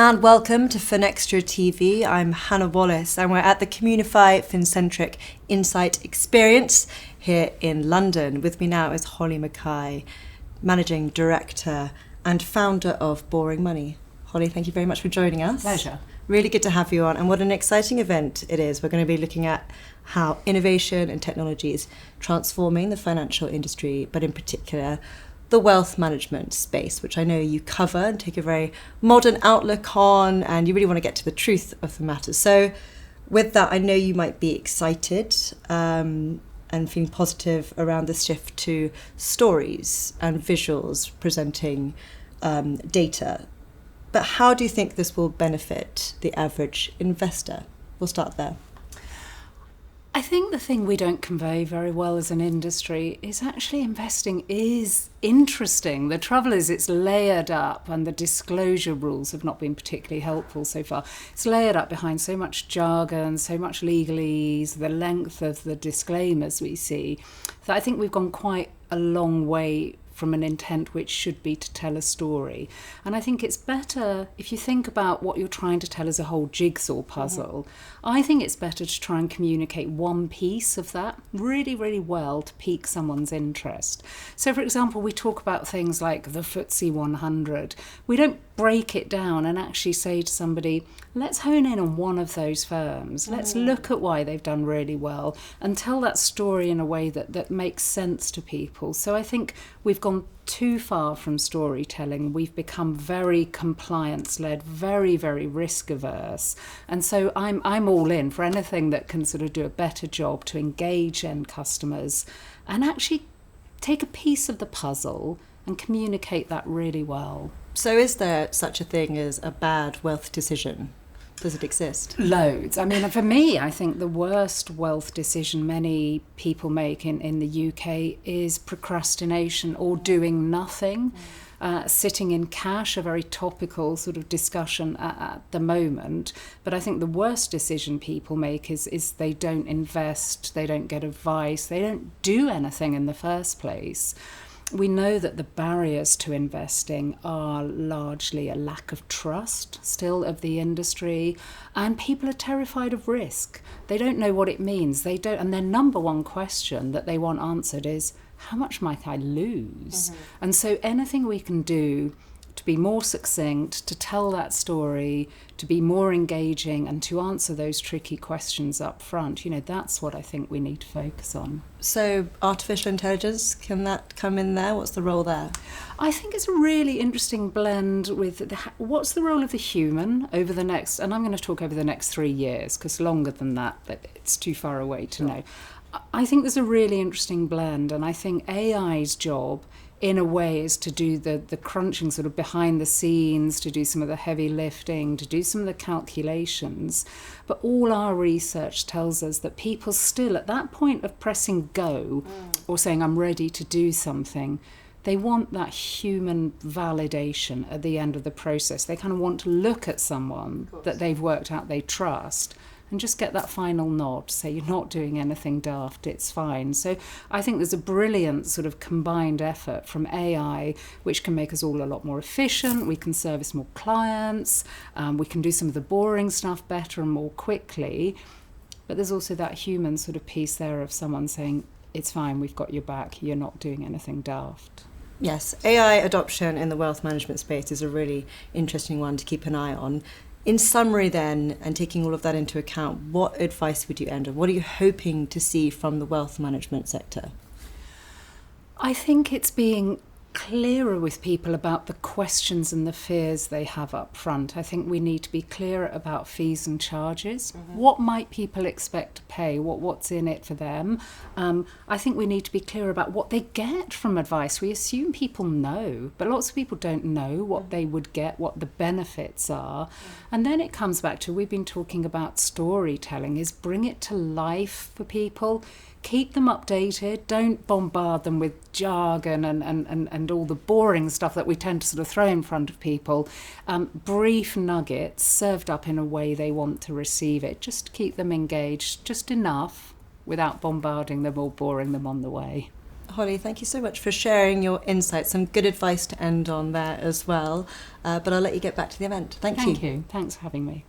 and welcome to FinextraTV. I'm Hannah Wallace and we're at the Communify Fincentric Insights Experience here in London. With me now is Holly Mackay, Managing Director and founder of Boring Money. Holly, thank you very much for joining us. Pleasure. Really good to have you on, and what an exciting event it is. We're going to be looking at how innovation and technology is transforming the financial industry, but in particular the wealth management space, which I know you cover and take a very modern outlook on, and you really want to get to the truth of the matter. So with that, I know you might be excited and feeling positive around the shift to stories and visuals presenting data. But how do you think this will benefit the average investor? We'll start there. I think the thing we don't convey very well as an industry is actually investing is interesting. The trouble is it's layered up, and the disclosure rules have not been particularly helpful so far. It's layered up behind so much jargon, so much legalese, the length of the disclaimers we see, that I think we've gone quite a long way from an intent which should be to tell a story. And I think it's better, if you think about what you're trying to tell as a whole jigsaw puzzle, I think it's better to try and communicate one piece of that really, really well to pique someone's interest. So for example, we talk about things like the FTSE 100. We don't break it down and actually say to somebody, let's hone in on one of those firms. Let's look at why they've done really well and tell that story in a way that makes sense to people. So I think we've gone too far from storytelling. We've become very compliance-led, very, very risk-averse. And so I'm all in for anything that can sort of do a better job to engage end customers and actually take a piece of the puzzle and communicate that really well. So is there such a thing as a bad wealth decision? Does it exist? Loads. I mean, for me, I think the worst wealth decision many people make in the UK is procrastination or doing nothing. Sitting in cash, a very topical sort of discussion at the moment. But I think the worst decision people make is they don't invest, they don't get advice, they don't do anything in the first place. We know that the barriers to investing are largely a lack of trust still of the industry, and people are terrified of risk. They don't know what it means. And their number one question that they want answered is, how much might I lose? And so anything we can do to be more succinct, to tell that story, to be more engaging and to answer those tricky questions up front, that's what I think we need to focus on. So artificial intelligence, can that come in there? What's the role there? I think it's a really interesting blend with what's the role of the human over the next, and I'm going to talk over the next 3 years, because longer than that, it's too far away to know. I think there's a really interesting blend, and I think AI's job in a way is to do the crunching sort of behind the scenes, to do some of the heavy lifting, to do some of the calculations. But all our research tells us that people still at that point of pressing go or saying I'm ready to do something, they want that human validation at the end of the process. They kind of want to look at someone that they've worked out they trust and just get that final nod, say you're not doing anything daft, it's fine. So I think there's a brilliant sort of combined effort from AI, which can make us all a lot more efficient. We can service more clients, we can do some of the boring stuff better and more quickly. But there's also that human sort of piece there of someone saying, it's fine, we've got your back, you're not doing anything daft. Yes, AI adoption in the wealth management space is a really interesting one to keep an eye on. In summary then, and taking all of that into account, what advice would you end on? What are you hoping to see from the wealth management sector? I think it's being clearer with people about the questions and the fears they have up front. I think we need to be clearer about fees and charges. What might people expect to pay? What's in it for them? I think we need to be clear about what they get from advice. We assume people know, but lots of people don't know what they would get, what the benefits are. And then it comes back to, we've been talking about storytelling, is bring it to life for people. Keep them updated, don't bombard them with jargon and all the boring stuff that we tend to sort of throw in front of people. Brief nuggets served up in a way they want to receive it. Just keep them engaged, just enough without bombarding them or boring them on the way. Holly, thank you so much for sharing your insights. Some good advice to end on there as well. But I'll let you get back to the event. Thank you. Thank you. Thanks for having me.